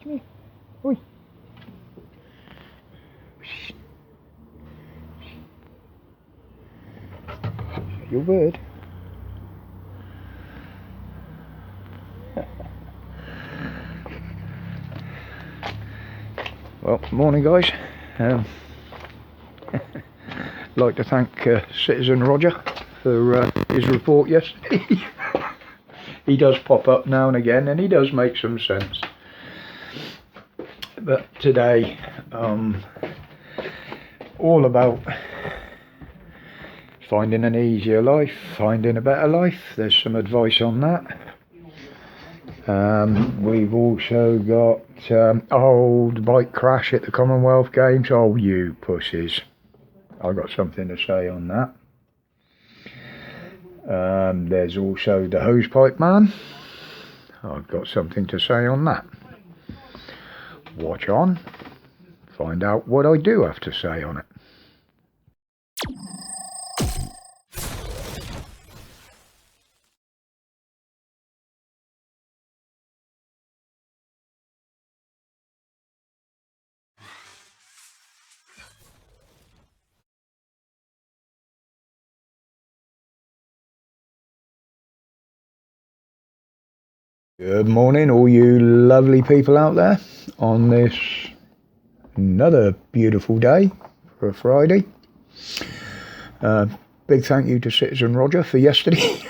Come here. Oi. Your bird. Well, morning guys. Like to thank Citizen Roger for his report yesterday. He does pop up now and again and he does make some sense. But today, all about finding an easier life, finding a better life. There's some advice on that. We've also got the bike crash at the Commonwealth Games. Oh, you pussies. I've got something to say on that. There's also the hosepipe man. I've got something to say on that. Watch on. Find out what I do have to say on it. Good morning, all you lovely people out there on this another beautiful day for a Friday. Big thank you to Citizen Roger for yesterday.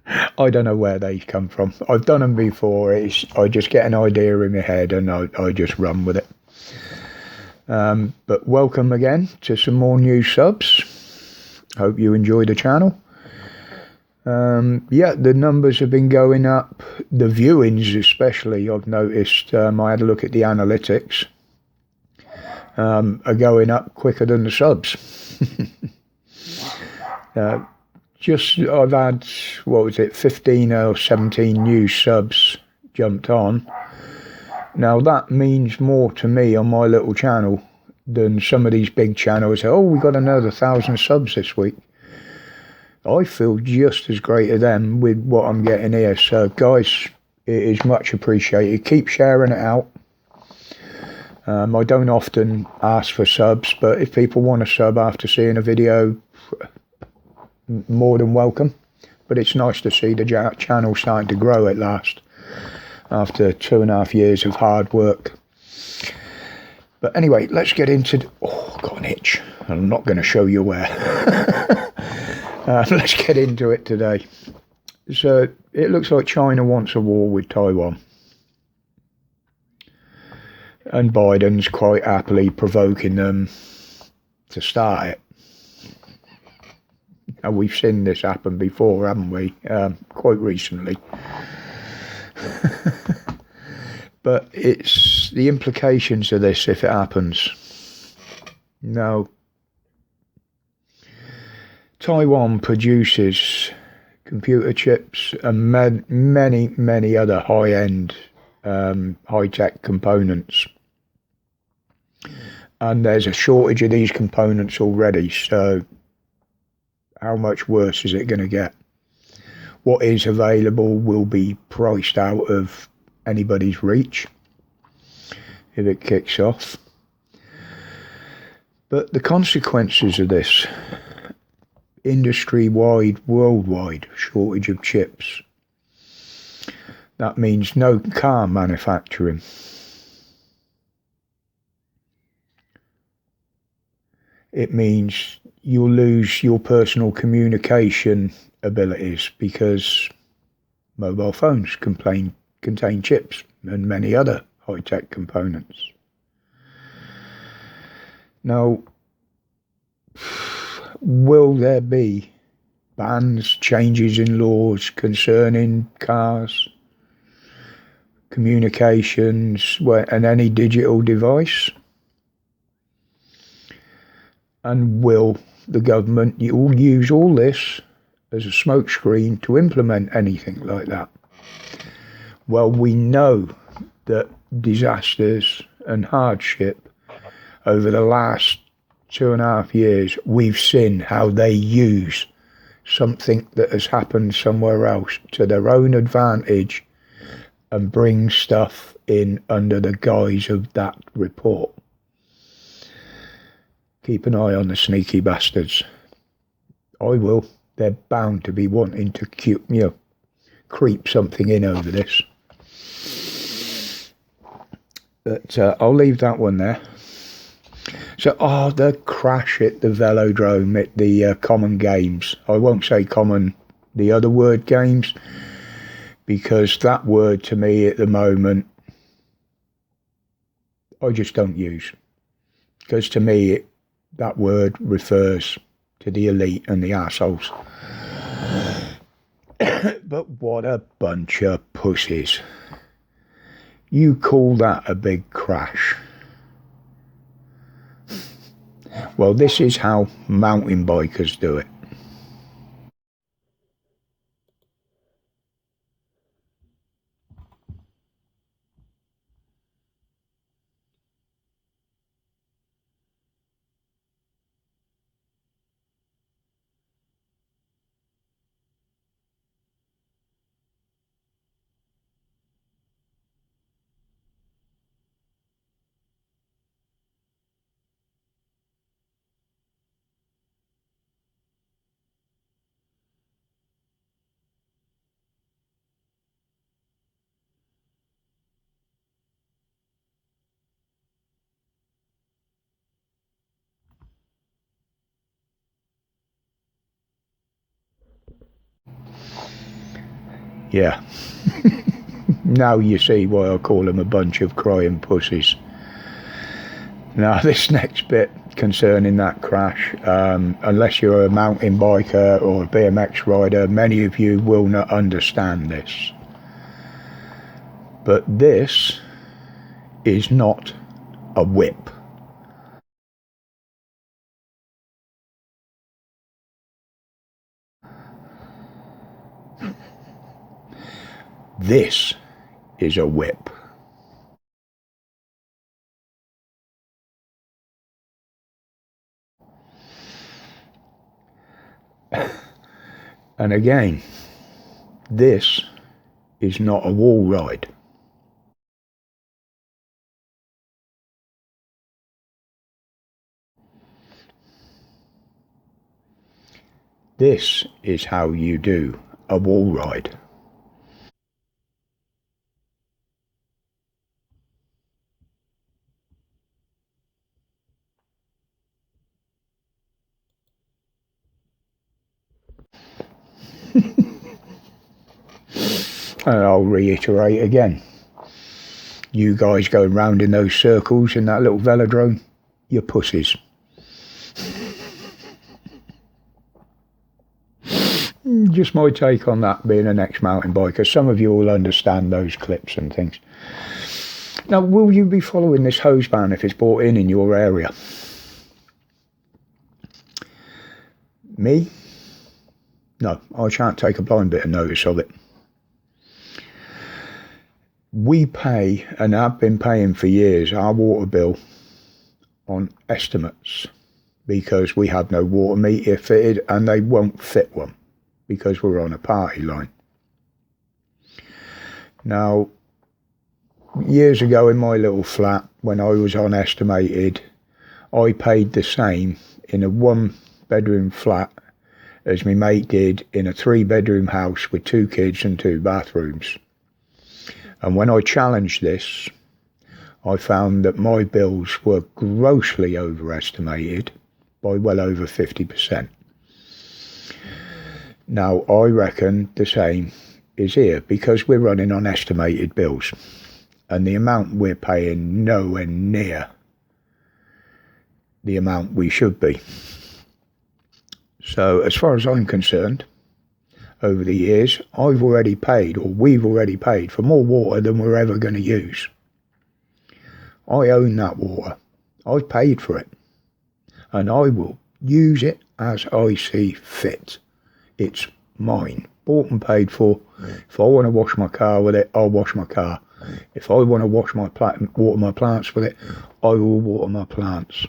I don't know where they come from. I've done them before. I just get an idea in my head and I just run with it. But welcome again to some more new subs. Hope you enjoy the channel. Yeah, the numbers have been going up. The viewings especially, I've noticed. I had a look at the analytics. Are going up quicker than the subs. I've had, 15 or 17 new subs jumped on. Now that means more to me on my little channel than some of these big channels. Oh, we got another 1,000 subs this week. I feel just as great as them with what I'm getting here. So guys, it is much appreciated. Keep sharing it out. I don't often ask for subs, but if people want a sub after seeing a video, more than welcome. But it's nice to see the channel starting to grow at last after 2.5 years of hard work. But anyway, let's get into I've got an itch. I'm not going to show you where. Let's get into it today. So it looks like China wants a war with Taiwan. And Biden's quite happily provoking them to start it. And we've seen this happen before, haven't we? Quite recently. But it's the implications of this if it happens. Now, Taiwan produces computer chips and many other high-end, high-tech components. And there's a shortage of these components already, so how much worse is it going to get? What is available will be priced out of anybody's reach if it kicks off. But the consequences of this industry-wide, worldwide shortage of chips. That means no car manufacturing. It means you'll lose your personal communication abilities because mobile phones contain chips and many other high-tech components. Now, will there be bans, changes in laws concerning cars, communications, and any digital device? And will the government use all this as a smokescreen to implement anything like that? Well, we know that disasters and hardship over the last 2.5 years, we've seen how they use something that has happened somewhere else to their own advantage and bring stuff in under the guise of that report. Keep an eye on the sneaky bastards. I will. They're bound to be wanting to creep something in over this. But I'll leave that one there. So, the crash at the velodrome at the Common Games. I won't say common, the other word games, because that word to me at the moment, I just don't use. Because to me, that word refers to the elite and the assholes. But what a bunch of pussies. You call that a big crash? Well, this is how mountain bikers do it. Yeah. Now you see why I call them a bunch of crying pussies. Now, this next bit concerning that crash, unless you're a mountain biker or a BMX rider, many of you will not understand this. But this is not a whip. This is a whip. And again, this is not a wall ride. This is how you do a wall ride. And I'll reiterate again, you guys going round in those circles in that little velodrome, you're pussies. Just my take on that, being an ex-mountain biker. Some of you will understand those clips and things. Now, will you be following this hose ban if it's brought in your area? Me? No, I shan't take a blind bit of notice of it. We pay, and have been paying for years, our water bill on estimates because we have no water meter fitted and they won't fit one because we're on a party line. Now, years ago in my little flat, when I was on estimated, I paid the same in a 1-bedroom flat as my mate did in a 3-bedroom house with 2 kids and 2 bathrooms. And when I challenged this, I found that my bills were grossly overestimated by well over 50%. Now, I reckon the same is here because we're running on estimated bills and the amount we're paying nowhere near the amount we should be. So as far as I'm concerned, over the years, I've already paid, or we've already paid, for more water than we're ever going to use. I own that water. I've paid for it. And I will use it as I see fit. It's mine. Bought and paid for. If I want to wash my car with it, I'll wash my car. If I want to water my plants with it, I will water my plants.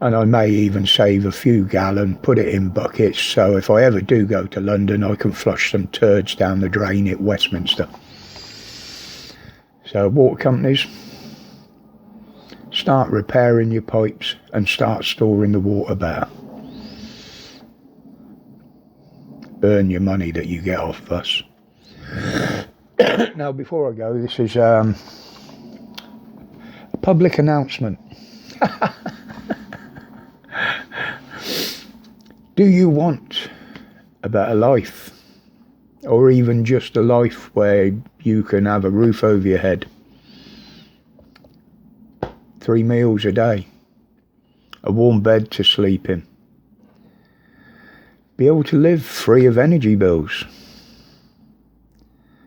And I may even save a few gallon, put it in buckets, so if I ever do go to London, I can flush some turds down the drain at Westminster. So water companies, start repairing your pipes and start storing the water better. Earn your money that you get off of us. Now, before I go, this is a public announcement. Do you want a better life? Or even just a life where you can have a roof over your head, 3 meals a day, a warm bed to sleep in, be able to live free of energy bills,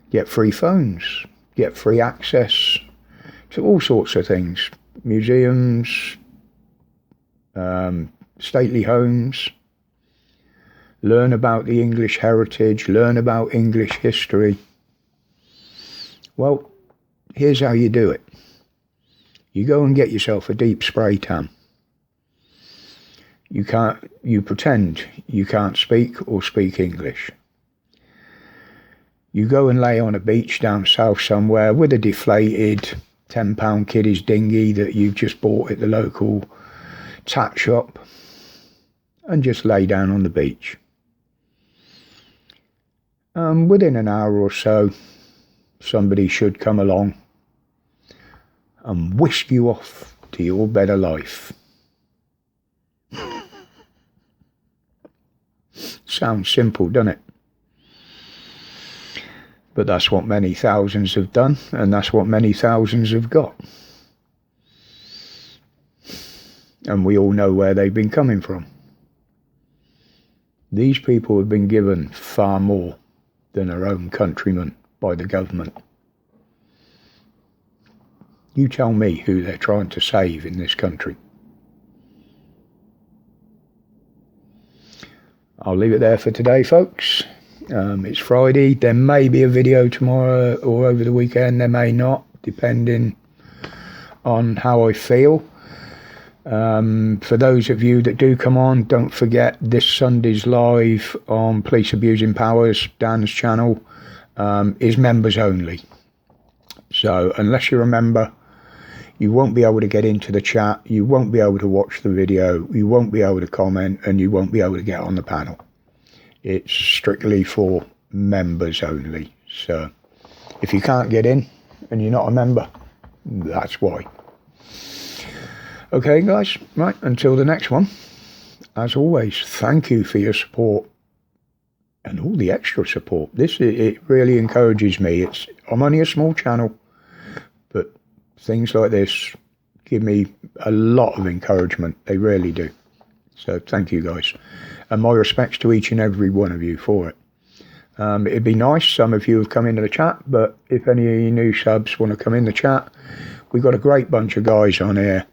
get free phones, get free access to all sorts of things, museums, stately homes, learn about the English heritage, learn about English history. Well, here's how you do it. You go and get yourself a deep spray tan. You pretend you can't speak or speak English. You go and lay on a beach down south somewhere with a deflated £10 kiddies dinghy that you've just bought at the local tack shop, and just lay down on the beach. Within an hour or so, somebody should come along and whisk you off to your better life. Sounds simple, doesn't it? But that's what many thousands have done, and that's what many thousands have got. And we all know where they've been coming from. These people have been given far more than their own countrymen by the government. You tell me who they're trying to save in this country. I'll leave it there for today, folks. It's Friday. There may be a video tomorrow or over the weekend. There may not, depending on how I feel. For those of you that do come on, don't forget this Sunday's live on Police Abusing Powers, Dan's channel, is members only. So unless you're a member, you won't be able to get into the chat, you won't be able to watch the video, you won't be able to comment, and you won't be able to get on the panel. It's strictly for members only. So if you can't get in and you're not a member, that's why. Okay, guys, right, until the next one, as always, thank you for your support and all the extra support. It really encourages me. I'm only a small channel, but things like this give me a lot of encouragement. They really do. So thank you, guys. And my respects to each and every one of you for it. It'd be nice, some of you have come into the chat, but if any of you new subs want to come in the chat, we've got a great bunch of guys on here.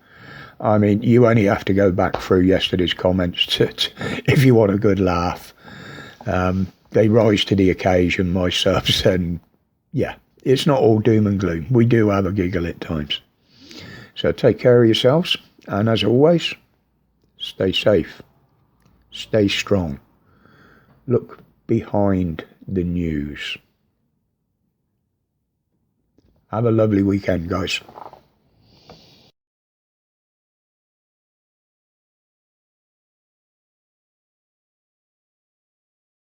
I mean, you only have to go back through yesterday's comments if you want a good laugh. They rise to the occasion, my subs, and yeah, it's not all doom and gloom. We do have a giggle at times. So take care of yourselves, and as always, stay safe, stay strong, look behind the news. Have a lovely weekend, guys.